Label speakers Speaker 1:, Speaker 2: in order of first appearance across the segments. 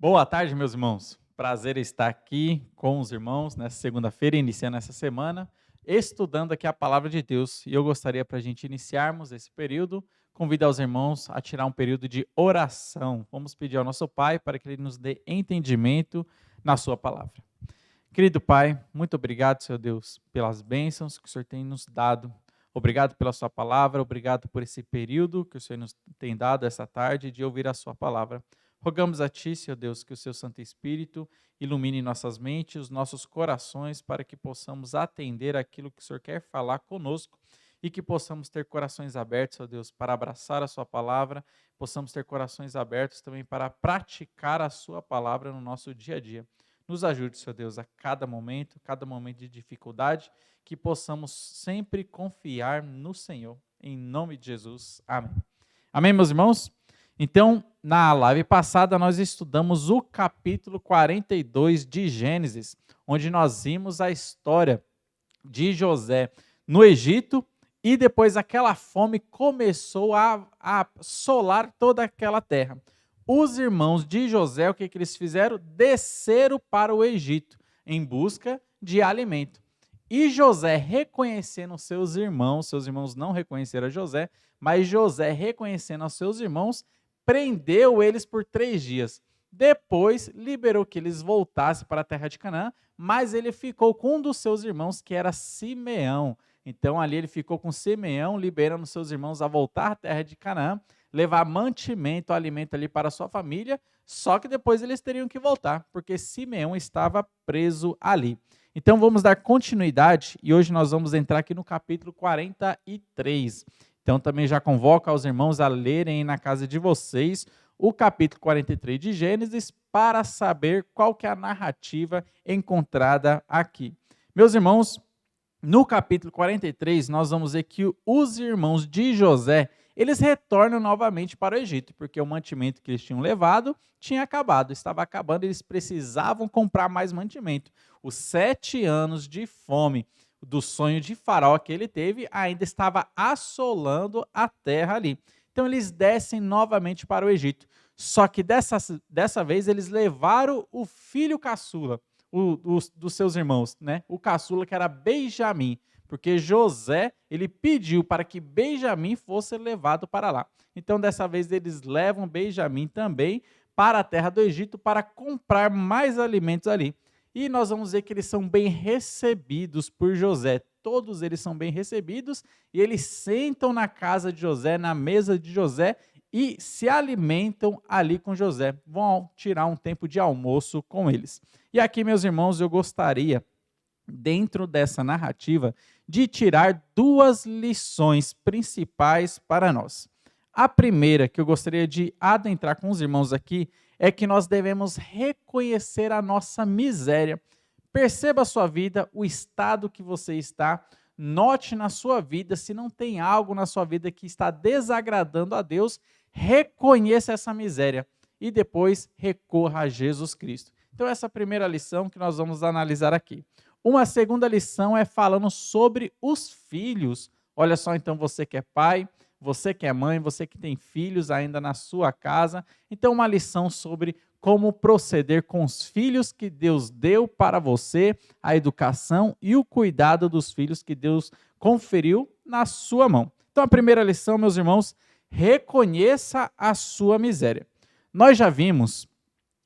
Speaker 1: Boa tarde, meus irmãos. Prazer estar aqui com os irmãos nessa segunda-feira, iniciando essa semana, estudando aqui a palavra de Deus. E eu gostaria, para a gente iniciarmos esse período, convidar os irmãos a tirar um período de oração. Vamos pedir ao nosso Pai para que Ele nos dê entendimento na Sua palavra. Querido Pai, muito obrigado, Senhor Deus, pelas bênçãos que o Senhor tem nos dado. Obrigado pela Sua palavra, obrigado por esse período que o Senhor nos tem dado essa tarde de ouvir a Sua palavra. Rogamos a Ti, Senhor Deus, que o Seu Santo Espírito ilumine nossas mentes, os nossos corações, para que possamos atender aquilo que o Senhor quer falar conosco e que possamos ter corações abertos, Senhor Deus, para abraçar a Sua palavra, possamos ter corações abertos também para praticar a Sua palavra no nosso dia a dia. Nos ajude, Senhor Deus, a cada momento de dificuldade, que possamos sempre confiar no Senhor. Em nome de Jesus. Amém. Amém, meus irmãos? Então, na live passada, nós estudamos o capítulo 42 de Gênesis, onde nós vimos a história de José no Egito, e depois aquela fome começou a assolar toda aquela terra. Os irmãos de José, o que eles fizeram? Desceram para o Egito em busca de alimento. E José, reconhecendo seus irmãos não reconheceram José, mas José, reconhecendo os seus irmãos, prendeu eles por 3 dias. Depois, liberou que eles voltassem para a terra de Canaã, mas ele ficou com um dos seus irmãos, que era Simeão. Então, ali ele ficou com Simeão, liberando seus irmãos a voltar à terra de Canaã, levar mantimento, alimento ali para a sua família, só que depois eles teriam que voltar, porque Simeão estava preso ali. Então vamos dar continuidade e hoje nós vamos entrar aqui no capítulo 43. Então também já convoco aos irmãos a lerem na casa de vocês o capítulo 43 de Gênesis para saber qual que é a narrativa encontrada aqui. Meus irmãos, no capítulo 43 nós vamos ver que os irmãos de José, eles retornam novamente para o Egito, porque o mantimento que eles tinham levado tinha acabado, estava acabando, eles precisavam comprar mais mantimento. Os 7 anos de fome do sonho de Faraó que ele teve ainda estava assolando a terra ali. Então eles descem novamente para o Egito, só que dessa vez eles levaram o filho caçula dos seus irmãos, né? O caçula, que era Benjamim, porque José, ele pediu para que Benjamim fosse levado para lá. Então, dessa vez, eles levam Benjamim também para a terra do Egito para comprar mais alimentos ali. E nós vamos ver que eles são bem recebidos por José. Todos eles são bem recebidos e eles sentam na casa de José, na mesa de José, e se alimentam ali com José. Vão tirar um tempo de almoço com eles. E aqui, meus irmãos, eu gostaria, dentro dessa narrativa, de tirar 2 lições principais para nós. A primeira que eu gostaria de adentrar com os irmãos aqui é que nós devemos reconhecer a nossa miséria. Perceba a sua vida, o estado que você está, note na sua vida se não tem algo na sua vida que está desagradando a Deus, reconheça essa miséria e depois recorra a Jesus Cristo. Então essa é a primeira lição que nós vamos analisar aqui. Uma segunda lição é falando sobre os filhos. Olha só, então, você que é pai, você que é mãe, você que tem filhos ainda na sua casa. Então, uma lição sobre como proceder com os filhos que Deus deu para você, a educação e o cuidado dos filhos que Deus conferiu na sua mão. Então, a primeira lição, meus irmãos, reconheça a sua miséria. Nós já vimos,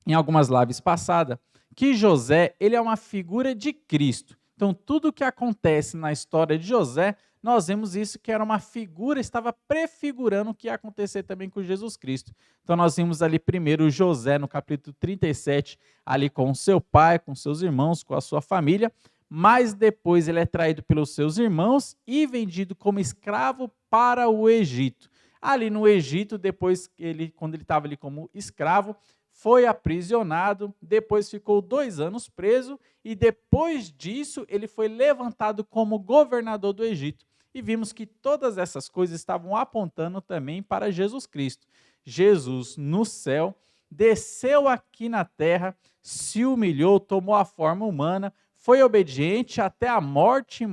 Speaker 1: em algumas lives passadas, que José, ele é uma figura de Cristo. Então, tudo o que acontece na história de José, nós vemos isso que era uma figura, estava prefigurando o que ia acontecer também com Jesus Cristo. Então, nós vimos ali primeiro José, no capítulo 37, ali com seu pai, com seus irmãos, com a sua família, mas depois ele é traído pelos seus irmãos e vendido como escravo para o Egito. Ali no Egito, depois, quando ele estava ali como escravo, foi aprisionado, depois ficou 2 anos preso e depois disso ele foi levantado como governador do Egito. E vimos que todas essas coisas estavam apontando também para Jesus Cristo. Jesus no céu, desceu aqui na terra, se humilhou, tomou a forma humana, foi obediente até a morte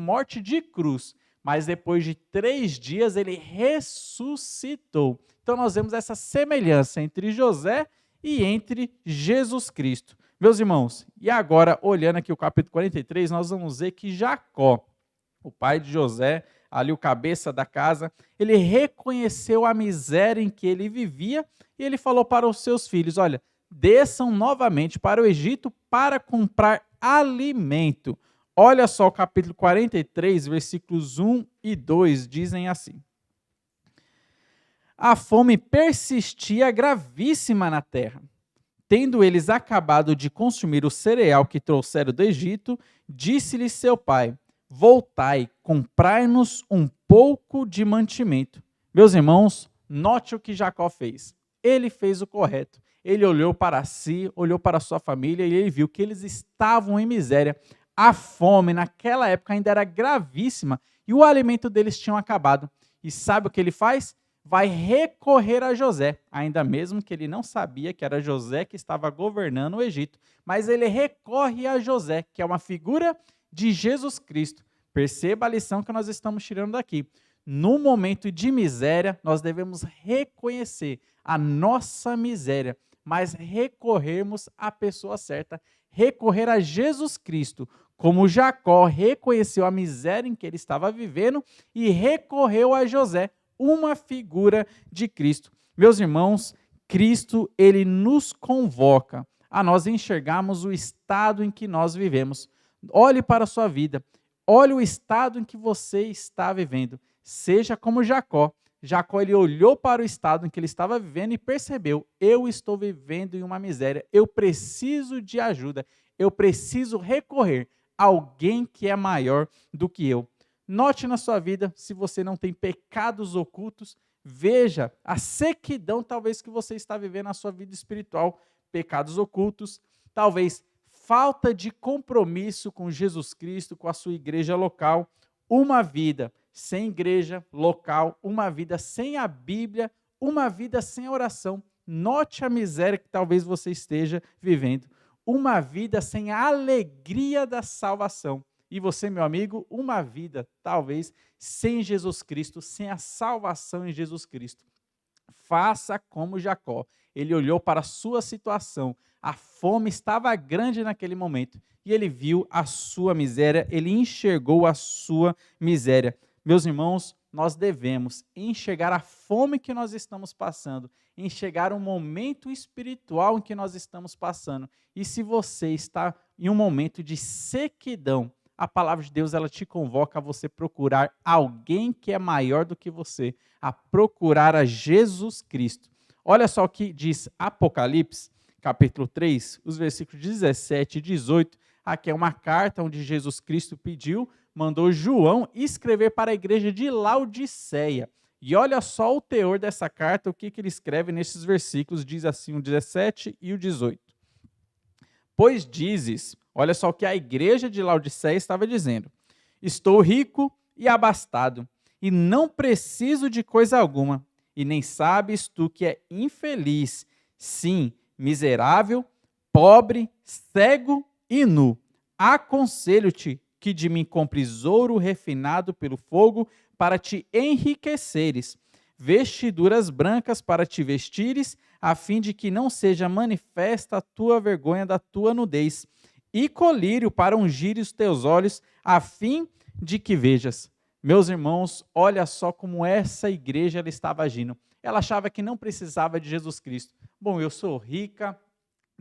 Speaker 1: de cruz. Mas depois de 3 dias ele ressuscitou. Então nós vemos essa semelhança entre José e entre Jesus Cristo. Meus irmãos, e agora, olhando aqui o capítulo 43, nós vamos ver que Jacó, o pai de José, ali o cabeça da casa, ele reconheceu a miséria em que ele vivia e ele falou para os seus filhos: olha, desçam novamente para o Egito para comprar alimento. Olha só o capítulo 43, versículos 1 e 2, dizem assim: a fome persistia gravíssima na terra. Tendo eles acabado de consumir o cereal que trouxeram do Egito, disse-lhe seu pai: voltai, comprai-nos um pouco de mantimento. Meus irmãos, note o que Jacó fez. Ele fez o correto. Ele olhou para si, olhou para sua família e ele viu que eles estavam em miséria. A fome naquela época ainda era gravíssima e o alimento deles tinha acabado. E sabe o que ele faz? Vai recorrer a José, ainda mesmo que ele não sabia que era José que estava governando o Egito, mas ele recorre a José, que é uma figura de Jesus Cristo. Perceba a lição que nós estamos tirando daqui. No momento de miséria, nós devemos reconhecer a nossa miséria, mas recorrermos à pessoa certa, recorrer a Jesus Cristo, como Jacó reconheceu a miséria em que ele estava vivendo e recorreu a José, uma figura de Cristo. Meus irmãos, Cristo, ele nos convoca a nós enxergarmos o estado em que nós vivemos. Olhe para a sua vida, olhe o estado em que você está vivendo. Seja como Jacó. Jacó, ele olhou para o estado em que ele estava vivendo e percebeu: eu estou vivendo em uma miséria, eu preciso de ajuda, eu preciso recorrer a alguém que é maior do que eu. Note na sua vida, se você não tem pecados ocultos, veja a sequidão talvez que você está vivendo na sua vida espiritual, pecados ocultos, talvez falta de compromisso com Jesus Cristo, com a sua igreja local, uma vida sem igreja local, uma vida sem a Bíblia, uma vida sem oração. Note a miséria que talvez você esteja vivendo, uma vida sem a alegria da salvação. E você, meu amigo, uma vida, talvez, sem Jesus Cristo, sem a salvação em Jesus Cristo. Faça como Jacó. Ele olhou para a sua situação. A fome estava grande naquele momento. E ele viu a sua miséria, ele enxergou a sua miséria. Meus irmãos, nós devemos enxergar a fome que nós estamos passando, enxergar o momento espiritual em que nós estamos passando. E se você está em um momento de sequidão, a palavra de Deus, ela te convoca a você procurar alguém que é maior do que você, a procurar a Jesus Cristo. Olha só o que diz Apocalipse, capítulo 3, os versículos 17 e 18. Aqui é uma carta onde Jesus Cristo mandou João escrever para a igreja de Laodiceia. E olha só o teor dessa carta, o que ele escreve nesses versículos, diz assim o 17 e o 18. Pois dizes, olha só o que a igreja de Laodiceia estava dizendo: estou rico e abastado, e não preciso de coisa alguma, e nem sabes tu que é infeliz, sim, miserável, pobre, cego e nu. Aconselho-te que de mim compres ouro refinado pelo fogo para te enriqueceres, vestiduras brancas para te vestires, a fim de que não seja manifesta a tua vergonha da tua nudez, e colírio para ungir os teus olhos, a fim de que vejas. Meus irmãos, olha só como essa igreja ela estava agindo. Ela achava que não precisava de Jesus Cristo. Bom, eu sou rica,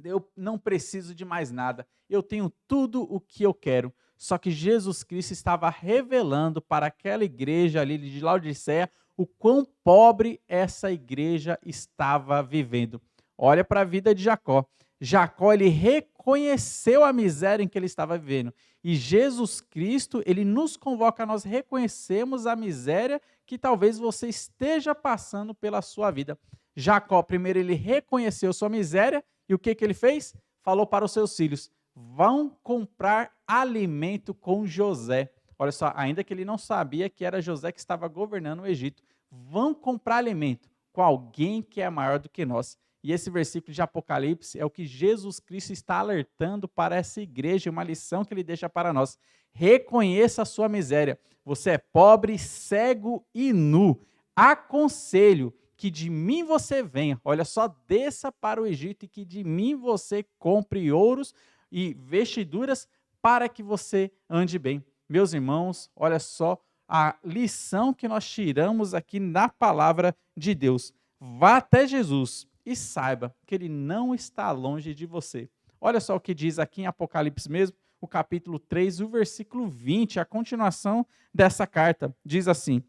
Speaker 1: eu não preciso de mais nada, eu tenho tudo o que eu quero. Só que Jesus Cristo estava revelando para aquela igreja ali de Laodiceia o quão pobre essa igreja estava vivendo. Olha para a vida de Jacó. Jacó, ele reconheceu a miséria em que ele estava vivendo. E Jesus Cristo, ele nos convoca a nós reconhecermos a miséria que talvez você esteja passando pela sua vida. Jacó, primeiro, ele reconheceu sua miséria e o que ele fez? Falou para os seus filhos: vão comprar alimento com José. Olha só, ainda que ele não sabia que era José que estava governando o Egito, vão comprar alimento com alguém que é maior do que nós. E esse versículo de Apocalipse é o que Jesus Cristo está alertando para essa igreja, uma lição que ele deixa para nós. Reconheça a sua miséria. Você é pobre, cego e nu. Aconselho que de mim você venha. Olha só, desça para o Egito e que de mim você compre ouros e vestiduras para que você ande bem. Meus irmãos, olha só a lição que nós tiramos aqui na palavra de Deus. Vá até Jesus e saiba que ele não está longe de você. Olha só o que diz aqui em Apocalipse mesmo, o capítulo 3, o versículo 20, a continuação dessa carta. Diz assim: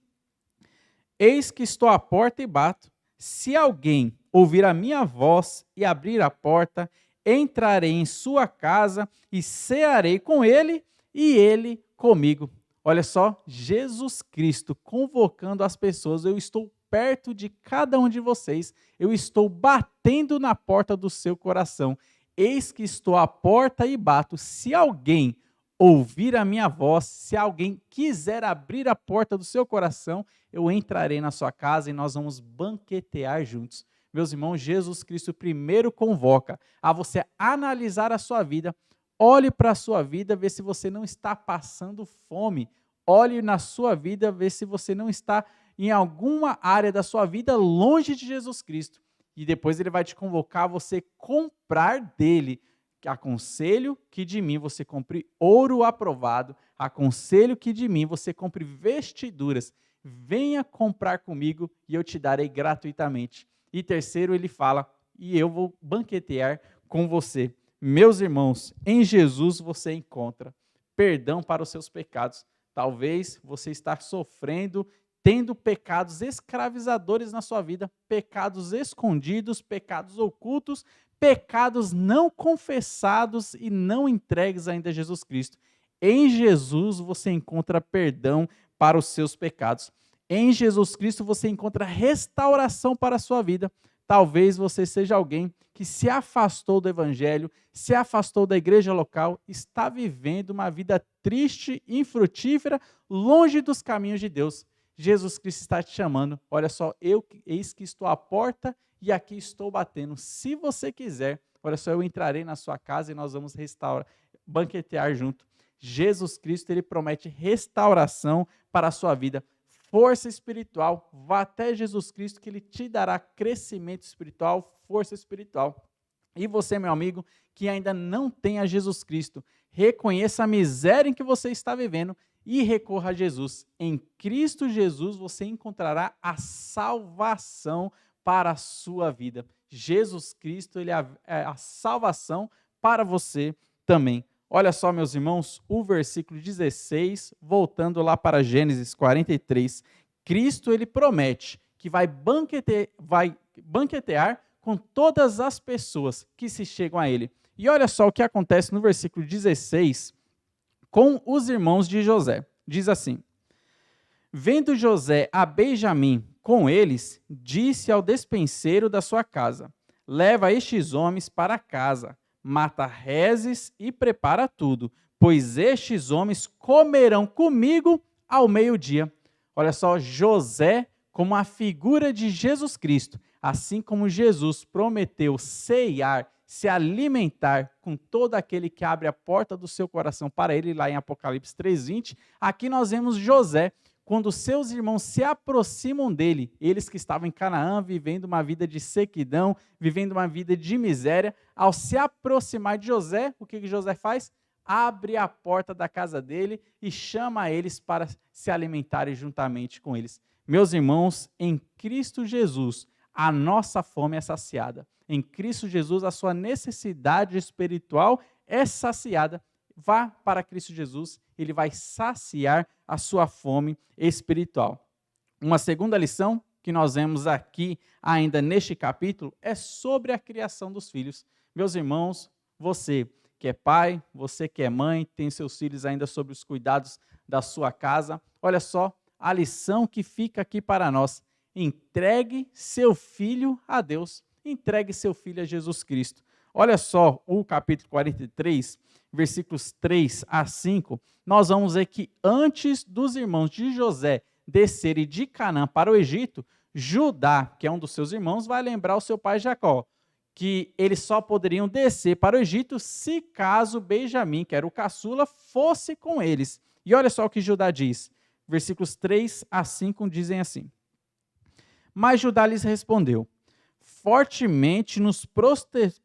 Speaker 1: Eis que estou à porta e bato. Se alguém ouvir a minha voz e abrir a porta, entrarei em sua casa e cearei com ele e ele comigo. Olha só, Jesus Cristo convocando as pessoas. Eu estou perto de cada um de vocês. Eu estou batendo na porta do seu coração. Eis que estou à porta e bato. Se alguém ouvir a minha voz, se alguém quiser abrir a porta do seu coração, eu entrarei na sua casa e nós vamos banquetear juntos. Meus irmãos, Jesus Cristo primeiro convoca a você analisar a sua vida. Olhe para a sua vida, vê se você não está passando fome. Olhe na sua vida, vê se você não está em alguma área da sua vida longe de Jesus Cristo. E depois ele vai te convocar a você comprar dele. Aconselho que de mim você compre ouro aprovado. Aconselho que de mim você compre vestiduras. Venha comprar comigo e eu te darei gratuitamente. E terceiro, ele fala, e eu vou banquetear com você. Meus irmãos, em Jesus você encontra perdão para os seus pecados. Talvez você está sofrendo, tendo pecados escravizadores na sua vida, pecados escondidos, pecados ocultos, pecados não confessados e não entregues ainda a Jesus Cristo. Em Jesus você encontra perdão para os seus pecados. Em Jesus Cristo você encontra restauração para a sua vida. Talvez você seja alguém que se afastou do evangelho, se afastou da igreja local, está vivendo uma vida triste, infrutífera, longe dos caminhos de Deus. Jesus Cristo está te chamando. Olha só, eis que estou à porta e aqui estou batendo. Se você quiser, olha só, eu entrarei na sua casa e nós vamos banquetear junto. Jesus Cristo, ele promete restauração para a sua vida. Força espiritual, vá até Jesus Cristo que ele te dará crescimento espiritual, força espiritual. E você, meu amigo, que ainda não tem a Jesus Cristo, reconheça a miséria em que você está vivendo e recorra a Jesus. Em Cristo Jesus você encontrará a salvação para a sua vida. Jesus Cristo, ele é a salvação para você também. Olha só, meus irmãos, o versículo 16, voltando lá para Gênesis 43, Cristo ele promete que vai banquetear com todas as pessoas que se chegam a ele. E olha só o que acontece no versículo 16 com os irmãos de José. Diz assim: Vendo José a Benjamim com eles, disse ao despenseiro da sua casa: Leva estes homens para casa, mata reses e prepara tudo, pois estes homens comerão comigo ao meio-dia. Olha só, José como a figura de Jesus Cristo, assim como Jesus prometeu ceiar, se alimentar com todo aquele que abre a porta do seu coração para ele, lá em Apocalipse 3:20, aqui nós vemos José, quando seus irmãos se aproximam dele, eles que estavam em Canaã, vivendo uma vida de sequidão, vivendo uma vida de miséria, ao se aproximar de José, o que José faz? Abre a porta da casa dele e chama eles para se alimentarem juntamente com eles. Meus irmãos, em Cristo Jesus, a nossa fome é saciada. Em Cristo Jesus, a sua necessidade espiritual é saciada. Vá para Cristo Jesus, ele vai saciar a sua fome espiritual. Uma segunda lição que nós vemos aqui, ainda neste capítulo, é sobre a criação dos filhos. Meus irmãos, você que é pai, você que é mãe, tem seus filhos ainda sob os cuidados da sua casa, olha só a lição que fica aqui para nós. Entregue seu filho a Deus, entregue seu filho a Jesus Cristo. Olha só o capítulo 43, versículos 3 a 5, nós vamos ver que antes dos irmãos de José descerem de Canaã para o Egito, Judá, que é um dos seus irmãos, vai lembrar o seu pai Jacó, que eles só poderiam descer para o Egito se caso Benjamim, que era o caçula, fosse com eles. E olha só o que Judá diz, versículos 3 a 5 dizem assim: Mas Judá lhes respondeu: fortemente nos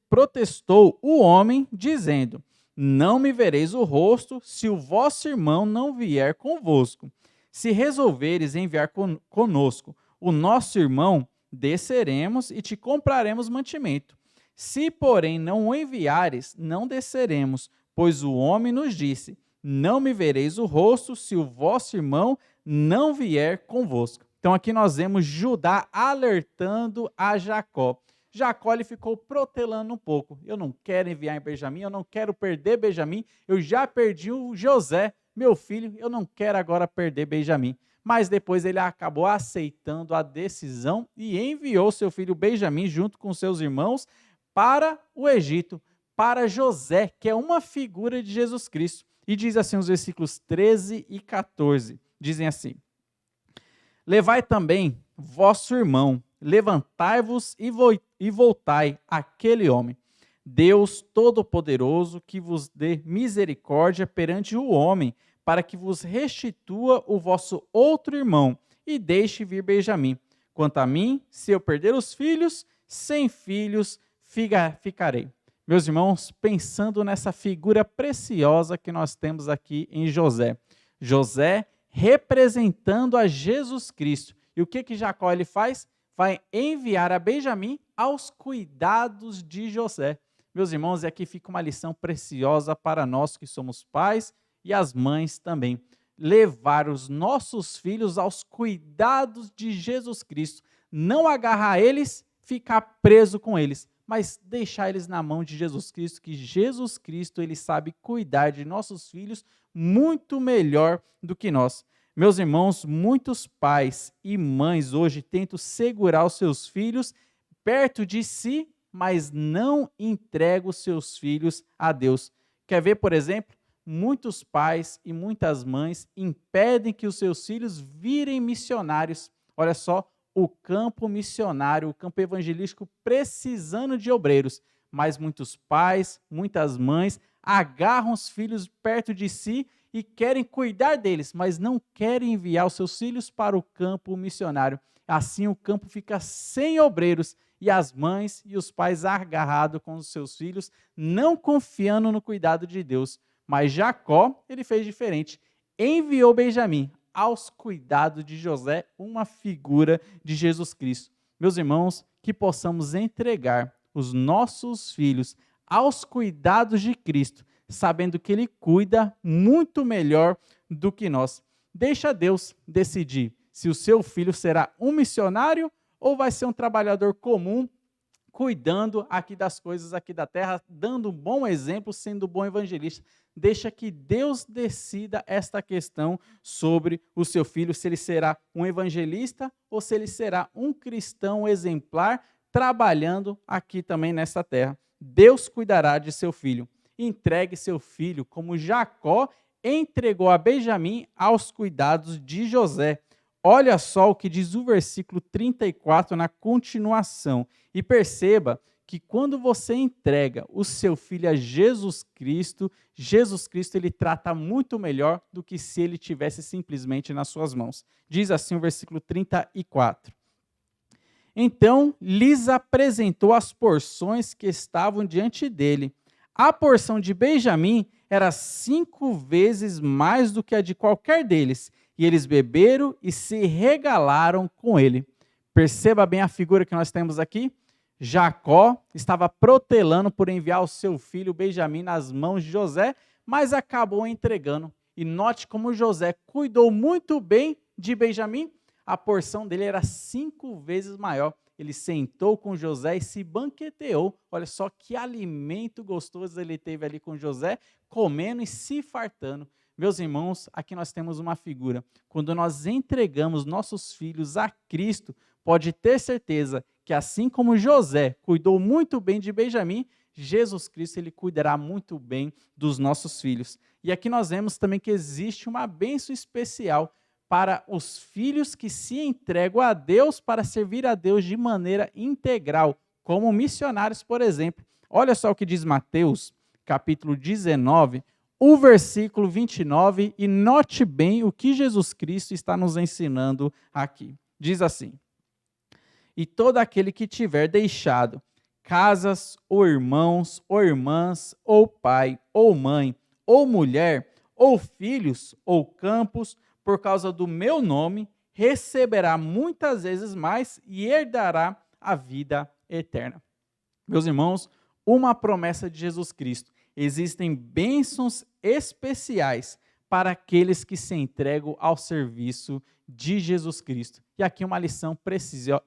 Speaker 1: protestou o homem, dizendo: não me vereis o rosto, se o vosso irmão não vier convosco. Se resolveres enviar conosco o nosso irmão, desceremos e te compraremos mantimento. Se, porém, não o enviares, não desceremos, pois o homem nos disse: não me vereis o rosto, se o vosso irmão não vier convosco. Então aqui nós vemos Judá alertando a Jacó. Jacó ele ficou protelando um pouco. Eu não quero enviar em Benjamim, eu não quero perder Benjamim, eu já perdi o José, meu filho, eu não quero agora perder Benjamim. Mas depois ele acabou aceitando a decisão e enviou seu filho Benjamim junto com seus irmãos para o Egito, para José, que é uma figura de Jesus Cristo. E diz assim os versículos 13 e 14, dizem assim: levai também vosso irmão, levantai-vos e voltai àquele homem, Deus Todo-Poderoso, que vos dê misericórdia perante o homem, para que vos restitua o vosso outro irmão, e deixe vir Benjamim. Quanto a mim, se eu perder os filhos, sem filhos ficarei. Meus irmãos, pensando nessa figura preciosa que nós temos aqui em José. José representando a Jesus Cristo. E o que Jacó ele faz? Vai enviar a Benjamim aos cuidados de José. Meus irmãos, e aqui fica uma lição preciosa para nós que somos pais e as mães também. Levar os nossos filhos aos cuidados de Jesus Cristo. Não agarrar eles, ficar preso com eles, mas deixar eles na mão de Jesus Cristo, que Jesus Cristo ele sabe cuidar de nossos filhos muito melhor do que nós. Meus irmãos, muitos pais e mães hoje tentam segurar os seus filhos perto de si, mas não entregam os seus filhos a Deus. Quer ver, por exemplo, muitos pais e muitas mães impedem que os seus filhos virem missionários. Olha só, o campo missionário, o campo evangelístico precisando de obreiros, mas muitos pais, muitas mães agarram os filhos perto de si e querem cuidar deles, mas não querem enviar os seus filhos para o campo missionário. Assim o campo fica sem obreiros e as mães e os pais agarrados com os seus filhos, não confiando no cuidado de Deus. Mas Jacó, ele fez diferente, enviou Benjamim aos cuidados de José, uma figura de Jesus Cristo. Meus irmãos, que possamos entregar os nossos filhos aos cuidados de Cristo, sabendo que Ele cuida muito melhor do que nós. Deixa Deus decidir se o seu filho será um missionário ou vai ser um trabalhador comum, cuidando aqui das coisas aqui da terra, dando um bom exemplo, sendo um bom evangelista. Deixa que Deus decida esta questão sobre o seu filho, se ele será um evangelista ou se ele será um cristão exemplar, trabalhando aqui também nesta terra. Deus cuidará de seu filho. Entregue seu filho, como Jacó entregou a Benjamim aos cuidados de José. Olha só o que diz o versículo 34 na continuação. E perceba que quando você entrega o seu filho a Jesus Cristo ele trata muito melhor do que se ele tivesse simplesmente nas suas mãos. Diz assim o versículo 34. Então lhes apresentou as porções que estavam diante dele. A porção de Benjamim era 5 vezes mais do que a de qualquer deles, e eles beberam e se regalaram com ele. Perceba bem a figura que nós temos aqui. Jacó estava protelando por enviar o seu filho Benjamim nas mãos de José, mas acabou entregando. E note como José cuidou muito bem de Benjamim, a porção dele era 5 vezes maior. Ele sentou com José e se banqueteou. Olha só que alimento gostoso ele teve ali com José, comendo e se fartando. Meus irmãos, aqui nós temos uma figura. Quando nós entregamos nossos filhos a Cristo, pode ter certeza que assim como José cuidou muito bem de Benjamim, Jesus Cristo ele cuidará muito bem dos nossos filhos. E aqui nós vemos também que existe uma bênção especial para os filhos que se entregam a Deus para servir a Deus de maneira integral, como missionários, por exemplo. Olha só o que diz Mateus, capítulo 19, o versículo 29, e note bem o que Jesus Cristo está nos ensinando aqui. Diz assim: E todo aquele que tiver deixado casas, ou irmãos, ou irmãs, ou pai, ou mãe, ou mulher, ou filhos, ou campos, por causa do meu nome, receberá muitas vezes mais e herdará a vida eterna. Meus irmãos, uma promessa de Jesus Cristo. Existem bênçãos especiais para aqueles que se entregam ao serviço de Jesus Cristo. E aqui uma lição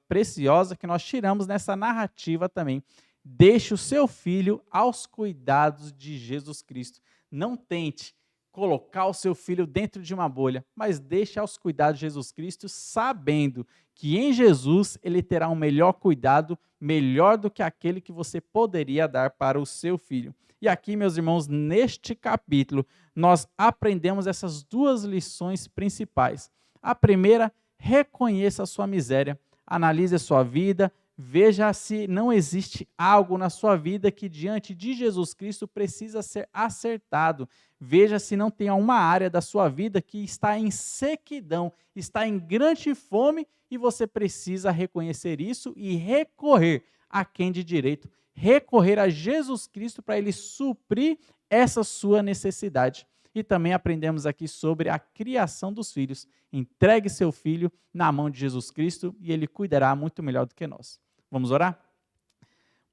Speaker 1: preciosa que nós tiramos nessa narrativa também. Deixe o seu filho aos cuidados de Jesus Cristo. Não tente colocar o seu filho dentro de uma bolha, mas deixe aos cuidados de Jesus Cristo, sabendo que em Jesus ele terá um melhor cuidado, melhor do que aquele que você poderia dar para o seu filho. E aqui, meus irmãos, neste capítulo, nós aprendemos essas duas lições principais. A primeira, reconheça a sua miséria, analise a sua vida, veja se não existe algo na sua vida que diante de Jesus Cristo precisa ser acertado. Veja se não tem uma área da sua vida que está em sequidão, está em grande fome e você precisa reconhecer isso e recorrer a quem de direito, recorrer a Jesus Cristo para ele suprir essa sua necessidade. E também aprendemos aqui sobre a criação dos filhos. Entregue seu filho na mão de Jesus Cristo e ele cuidará muito melhor do que nós. Vamos orar?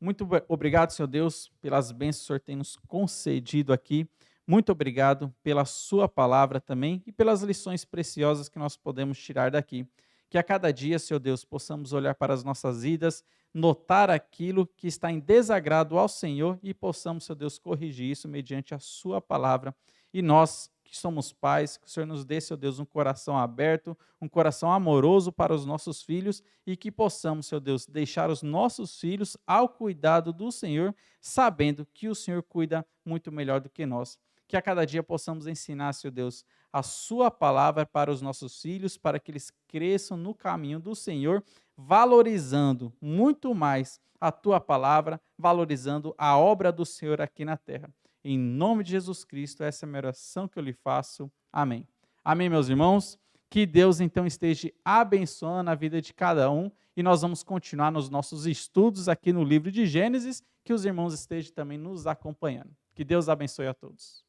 Speaker 1: Muito obrigado, Senhor Deus, pelas bênçãos que o Senhor tem nos concedido aqui. Muito obrigado pela sua palavra também e pelas lições preciosas que nós podemos tirar daqui. Que a cada dia, Senhor Deus, possamos olhar para as nossas vidas, notar aquilo que está em desagrado ao Senhor e possamos, Senhor Deus, corrigir isso mediante a sua palavra. E nós, que somos pais, que o Senhor nos dê, Senhor Deus, um coração aberto, um coração amoroso para os nossos filhos e que possamos, Senhor Deus, deixar os nossos filhos ao cuidado do Senhor, sabendo que o Senhor cuida muito melhor do que nós. Que a cada dia possamos ensinar, Senhor Deus, a sua palavra para os nossos filhos, para que eles cresçam no caminho do Senhor, valorizando muito mais a tua palavra, valorizando a obra do Senhor aqui na terra. Em nome de Jesus Cristo, essa é a minha oração que eu lhe faço. Amém. Amém, meus irmãos? Que Deus, então, esteja abençoando a vida de cada um e nós vamos continuar nos nossos estudos aqui no livro de Gênesis, que os irmãos estejam também nos acompanhando. Que Deus abençoe a todos.